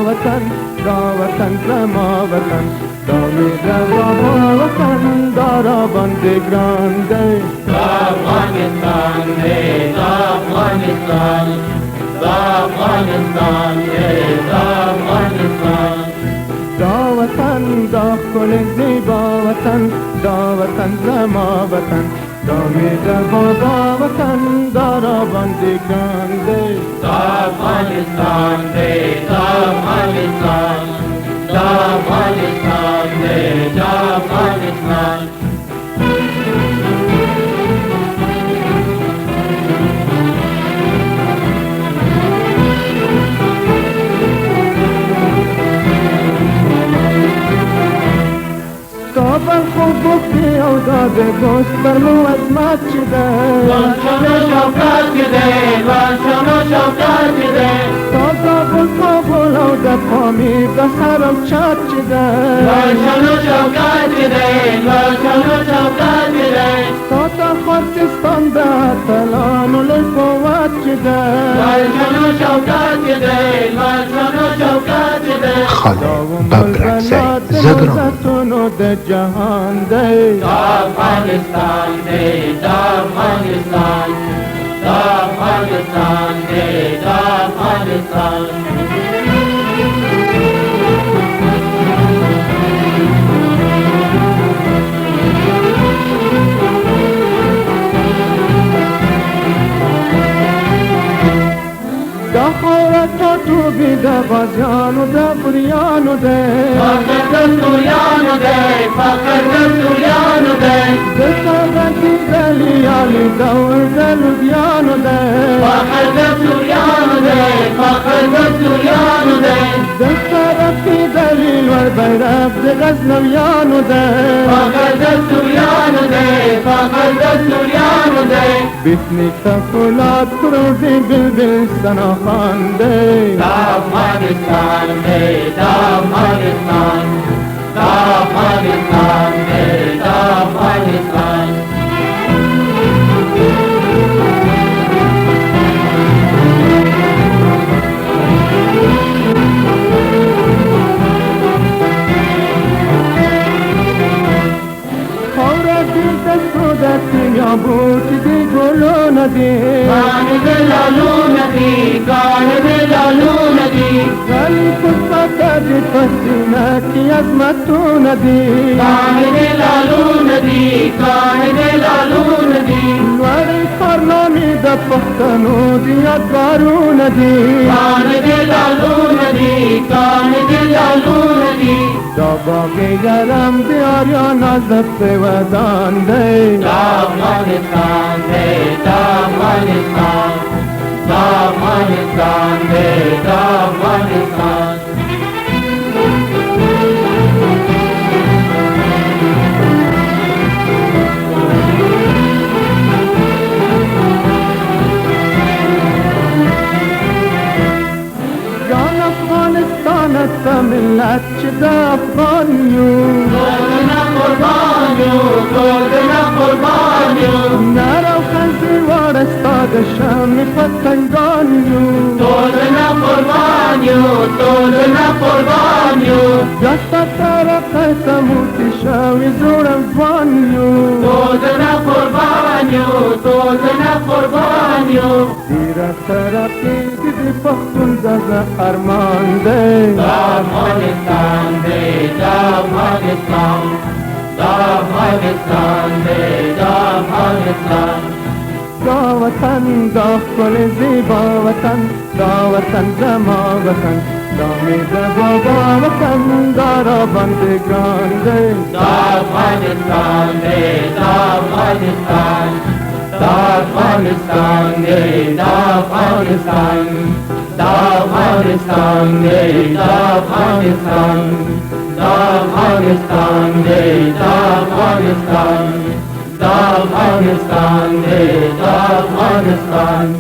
وطن دا وطن زما وطن دا میرا بابا وطن دارا بندی گران دی دا افغانستان دی دا افغانستان دا افغانستان دی دا افغانستان دا وطن دا خل زیبا وطن دا وطن زما وطن دا میرا بابا وطن دارا بندی گران دی دا افغانستان دی دا افغانستان دا افغانستان دی دا افغانستان بل خوب بخی او داد گوشت بر مو عظمت چی ده لانشان و شوکت چی ده لانشان و شوکت چی ده تازا بل کابل او ده پامی بسرم چت چی ده لانشان و شوکت چی ده لانشان و شوکت چی ده تازا خورتستان ده تلان و لقوت چی ده لانشان و شوکت چی ده لانشان و شوکت چی ده خاله ببرکزی زدران ده جهان ده دا افغانستان دی دا افغانستان دا افغانستان دی دا افغانستان دا خورا تو ده غازیانو ده بریانو ده فخر دستوریانو ده فخر دستوریانو ده دستاوردی دلیالی دور دلودیانو ده فخر دستوریانو ده فخر دستوریانو ده دستاوردی دلیل ور بیرق ده غزنویانو ده فخر دستوریانو ده فخر دستوریانو ده بیتنی تفولاد کرودی بلبل سناخان ده دا افغانستان دی دا افغانستان دا افغانستان دی دا افغانستان خورا دل دستو دستی یا بوتی دی گلو ندی کان دلالو ندی کان دلالو ندی غلی کستا دی پسینا کی عظمتو ندی کان دلالو ندی کان دلالو ندی لوری خرنامی دا پختنو دی ادبارو ندی کان دلالو ندی کان دلالو ندی دا باقی گرم دی آریانا زفت ودان دی دا افغانستان دی دا افغانستان دا افغانستان دی دا افغانستان جان افغانستان تا ملت چه دا افغان یو دولنا قربان یو دولنا قربان یو نارو خنزی وارستا دا شام پتنگان یو دولنا قربان یو دولنا قربان یو جستا تارا قسموتی شاوی زور افغان یو دولنا قربان یو دولنا قربان یو دیرا ترقی دی پختون دا ارمان دی دا افغانستان دی دا افغانستان دا افغانستان دی دا افغانستان دا وطن دا خل زیبا وطن دا وطن زما وطن دا میرا بابا وطن دارا بندگان دی دا افغانستان دی دا افغانستان دا افغانستان دی دا افغانستان دا افغانستان دی دا افغانستان دا افغانستان دی دا افغانستان دا افغانستان دی دا افغانستان